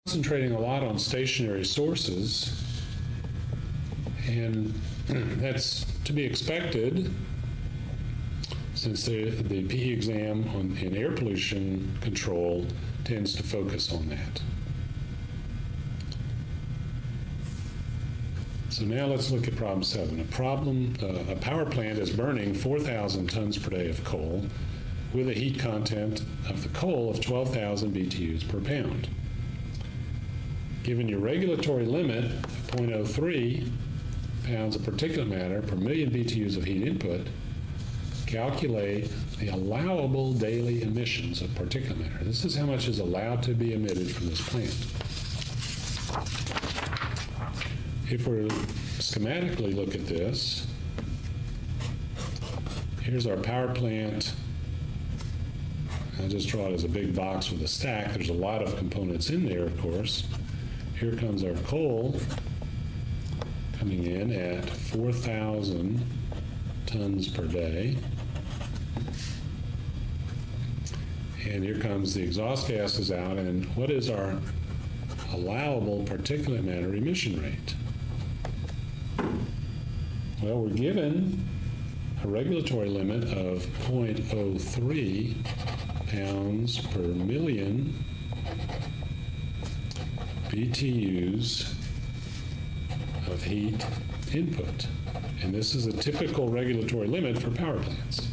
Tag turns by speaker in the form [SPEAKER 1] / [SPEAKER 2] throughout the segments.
[SPEAKER 1] concentrating a lot on stationary sources, and that's to be expected since the PE exam in air pollution control tends to focus on that. So now let's look at problem 7. A power plant is burning 4,000 tons per day of coal with a heat content of the coal of 12,000 BTUs per pound. Given your regulatory limit of 0.03 pounds of particulate matter per million BTUs of heat input, calculate the allowable daily emissions of particulate matter. This is how much is allowed to be emitted from this plant. If we schematically look at this, here's our power plant. I'll just draw it as a big box with a stack. There's a lot of components in there, of course. Here comes our coal coming in at 4,000 tons per day. And here comes the exhaust gases out, and what is our allowable particulate matter emission rate? Well, we're given a regulatory limit of 0.03 pounds per million BTUs of heat input. And this is a typical regulatory limit for power plants.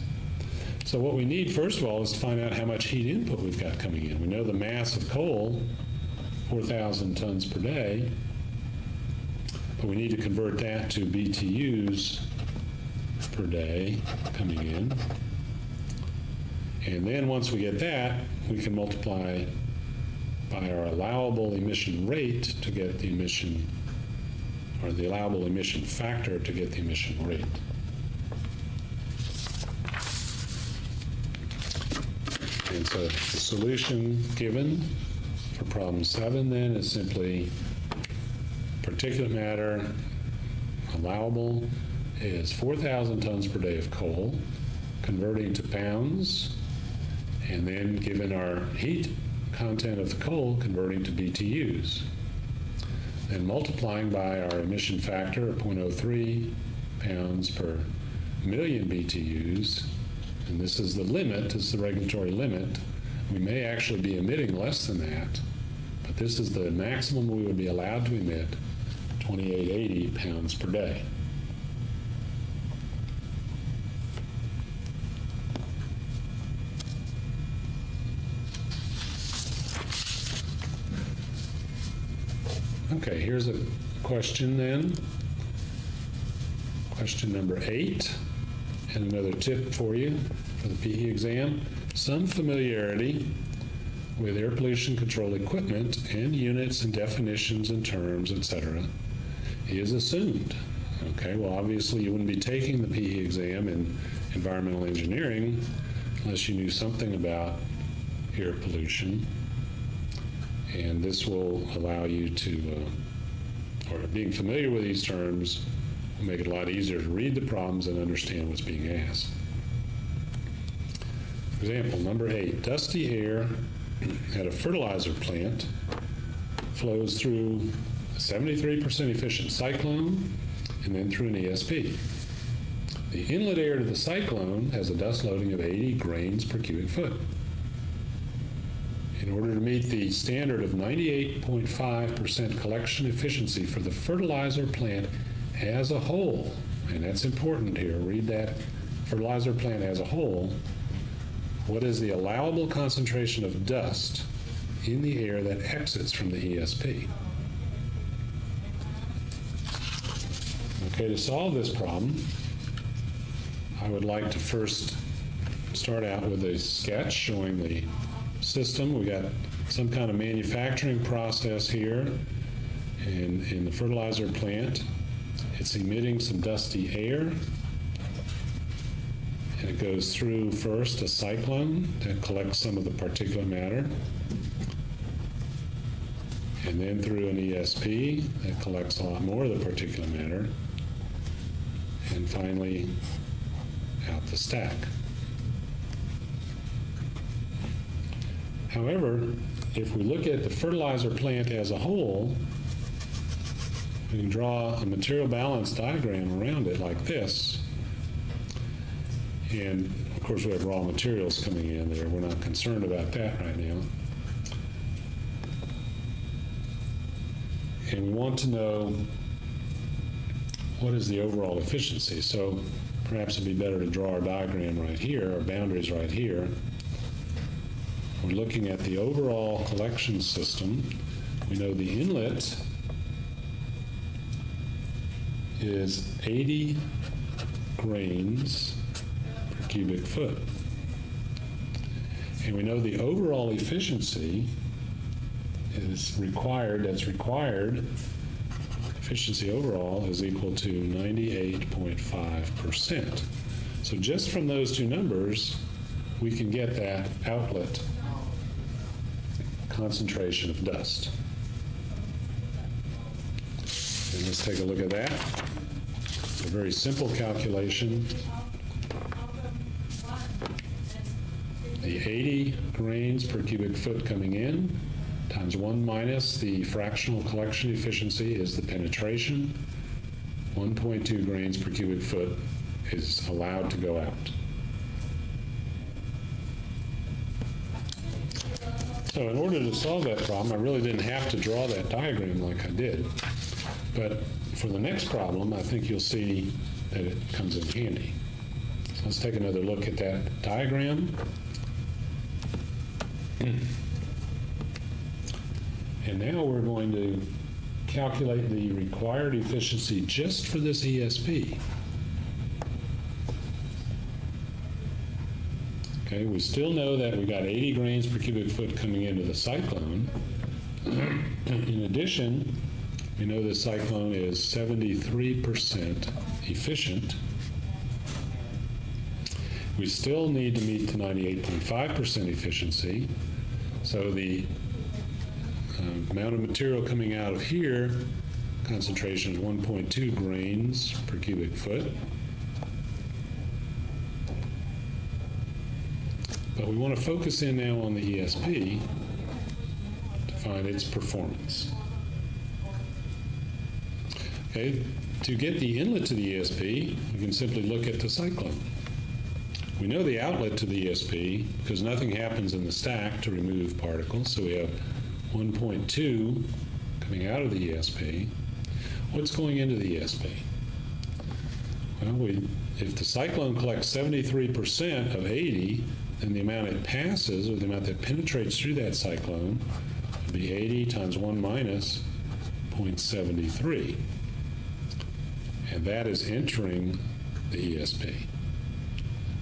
[SPEAKER 1] So what we need, first of all, is to find out how much heat input we've got coming in. We know the mass of coal, 4,000 tons per day, but we need to convert that to BTUs per day coming in. And then once we get that, we can multiply by our allowable emission rate to get the emission, or the allowable emission factor to get the emission rate. And so the solution given for problem 7 then is simply particulate matter allowable is 4,000 tons per day of coal, converting to pounds, and then given our heat content of the coal, converting to BTUs. Then multiplying by our emission factor of 0.03 pounds per million BTUs, and this is the limit, this is the regulatory limit. We may actually be emitting less than that, but this is the maximum we would be allowed to emit, 2880 pounds per day. Okay, here's a question then. Question number 8, and another tip for you for the PE exam. Some familiarity with air pollution control equipment and units and definitions and terms, etc., is assumed. Okay, well, obviously you wouldn't be taking the PE exam in environmental engineering unless you knew something about air pollution. And this will allow you to, or being familiar with these terms, will make it a lot easier to read the problems and understand what's being asked. For example, number 8, dusty air at a fertilizer plant flows through a 73% efficient cyclone and then through an ESP. The inlet air to the cyclone has a dust loading of 80 grains per cubic foot. In order to meet the standard of 98.5% collection efficiency for the fertilizer plant as a whole, and that's important here, read that, fertilizer plant as a whole, what is the allowable concentration of dust in the air that exits from the ESP? Okay, to solve this problem, I would like to first start out with a sketch showing the system. We got some kind of manufacturing process here in the fertilizer plant. It's emitting some dusty air, and it goes through first a cyclone that collects some of the particulate matter, and then through an ESP that collects a lot more of the particulate matter, and finally out the stack. However, if we look at the fertilizer plant as a whole, we can draw a material balance diagram around it like this. And of course, we have raw materials coming in there. We're not concerned about that right now. And we want to know what is the overall efficiency. So perhaps it'd be better to draw our diagram right here, our boundaries right here. We're looking at the overall collection system. We know the inlet is 80 grains per cubic foot. And we know the overall efficiency is required, efficiency overall is equal to 98.5%. So just from those two numbers, we can get that outlet concentration of dust. And let's take a look at that. A very simple calculation. The 80 grains per cubic foot coming in times 1 minus the fractional collection efficiency is the penetration. 1.2 grains per cubic foot is allowed to go out. So in order to solve that problem, I really didn't have to draw that diagram like I did. But for the next problem, I think you'll see that it comes in handy. So let's take another look at that diagram. And now we're going to calculate the required efficiency just for this ESP. Okay, we still know that we got 80 grains per cubic foot coming into the cyclone. In addition, we know the cyclone is 73% efficient. We still need to meet the 98.5% efficiency. So the amount of material coming out of here, concentration is 1.2 grains per cubic foot. But we want to focus in now on the ESP to find its performance. Okay, to get the inlet to the ESP, we can simply look at the cyclone. We know the outlet to the ESP because nothing happens in the stack to remove particles, so we have 1.2 coming out of the ESP. What's going into the ESP? Well, if the cyclone collects 73% of 80, then the amount it passes, or the amount that penetrates through that cyclone, would be 80 times 1 minus 0.73. And that is entering the ESP.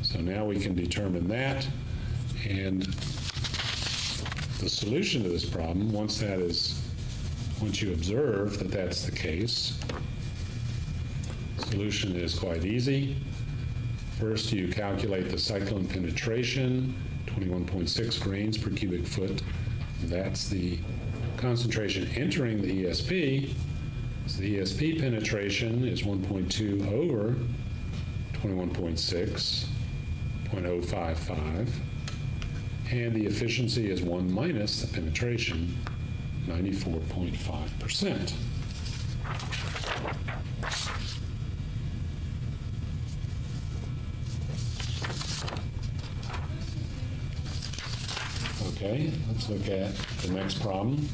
[SPEAKER 1] So now we can determine that, and the solution to this problem, once you observe that that's the case, solution is quite easy. First, you calculate the cyclone penetration, 21.6 grains per cubic foot. That's the concentration entering the ESP. So the ESP penetration is 1.2 over 21.6, 0.055. And the efficiency is 1 minus the penetration, 94.5%. Okay, let's look at the next problem.